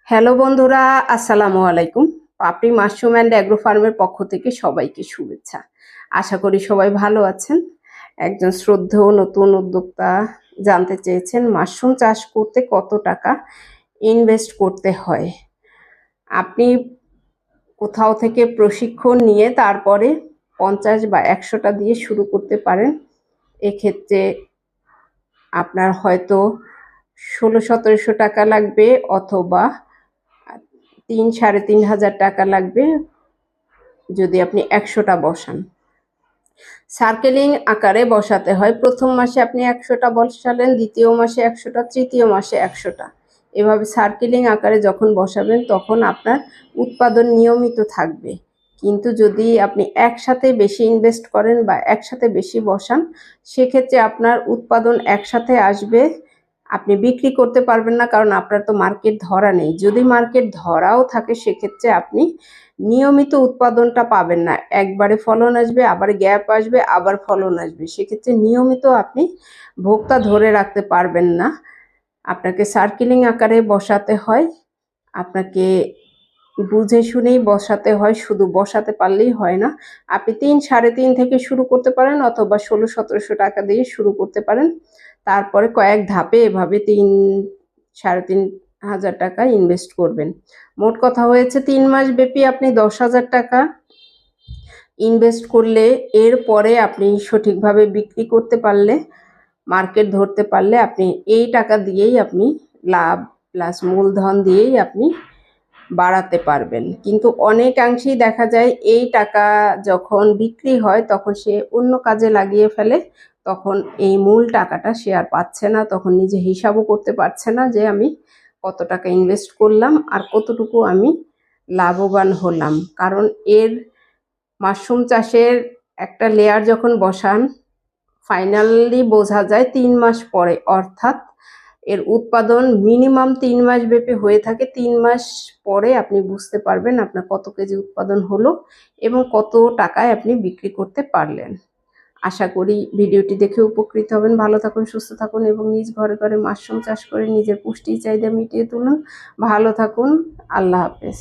Hello বন্ধুরা, আসসালামু আলাইকুম। পাপড়ি মাশরুম অ্যান্ড অ্যাগ্রো ফার্মের পক্ষ থেকে সবাইকে শুভেচ্ছা। আশা করি সবাই ভালো আছেন। একজন শ্রদ্ধেয় নতুন উদ্যোক্তা জানতে চেয়েছেন মাশরুম চাষ করতে কত টাকা ইনভেস্ট করতে হয়। আপনি কোথাও থেকে প্রশিক্ষণ নিয়ে তারপরে 50 বা 100টা দিয়ে শুরু করতে পারেন। এক্ষেত্রে আপনার হয়তো 1600-1700 টাকা লাগবে, অথবা 3-3.5 হাজার টাকা লাগবে যদি আপনি 100টা বসান। সার্কেলিং আকারে বসাতে হয়। প্রথম মাসে আপনি 100টা বসালেন, দ্বিতীয় মাসে 100টা, তৃতীয় মাসে 100টা। এভাবে সার্কেলিং আকারে যখন বসাবেন তখন আপনার উৎপাদন নিয়মিত থাকবে। কিন্তু যদি আপনি একসাথে বেশি ইনভেস্ট করেন বা একসাথে বেশি বসান, সেক্ষেত্রে আপনার উৎপাদন একসাথে আসবে, আপনি বিক্রি করতে পারবেন না, কারণ আপনার তো মার্কেট ধরা নেই। যদি মার্কেট ধরাও থাকে সেক্ষেত্রে আপনি নিয়মিত উৎপাদনটা পাবেন না। একবারে ফলন আসবে, আবার গ্যাপ আসবে, আবার ফলন আসবে। সেক্ষেত্রে নিয়মিত আপনি ভোক্তা ধরে রাখতে পারবেন না। আপনাকে সার্কেলিং আকারে বসাতে হয়, আপনাকে বুঝে শুনেই বসাতে হয়, শুধু বসাতে পারলেই হয় না। আপনি 3-3.5 থেকে শুরু করতে পারেন, অথবা 1600-1700 টাকা দিয়ে শুরু করতে পারেন। তারপরে কয়েক ধাপে এভাবে 3-3.5 হাজার টাকা ইনভেস্ট করবেন। মোট কথা হয়েছে 3 মাস ব্যাপী আপনি 10,000 টাকা ইনভেস্ট করলে, এরপরে আপনি সঠিকভাবে বিক্রি করতে পারলে, মার্কেট ধরতে পারলে, আপনি এই টাকা দিয়েই আপনি লাভ প্লাস মূলধন দিয়েই আপনি বাড়াতে পারবেন। কিন্তু অনেকাংশেই দেখা যায় এই টাকা যখন বিক্রি হয় তখন সে অন্য কাজে লাগিয়ে ফেলে, তখন এই মূল টাকাটা সে আর পাচ্ছে না, তখন নিজে হিসাবও করতে পারছে না যে আমি কত টাকা ইনভেস্ট করলাম আর কতটুকু আমি লাভবান হলাম। কারণ এর মাশরুম চাষের একটা লেয়ার যখন বসান, ফাইনালি বোঝা যায় 3 মাস পরে, অর্থাৎ এর উৎপাদন মিনিমাম 3 মাস ব্যাপী হয়ে থাকে। 3 মাস পরে আপনি বুঝতে পারবেন আপনার কত কেজি উৎপাদন হলো এবং কত টাকায় আপনি বিক্রি করতে পারলেন। আশা করি ভিডিওটি দেখে উপকৃত হবেন। ভালো থাকুন, সুস্থ থাকুন এবং নিজ ঘরে ঘরে মাশরুম চাষ করে নিজের পুষ্টি চাহিদা মিটিয়ে তুলুন। ভালো থাকুন। আল্লাহ হাফেজ।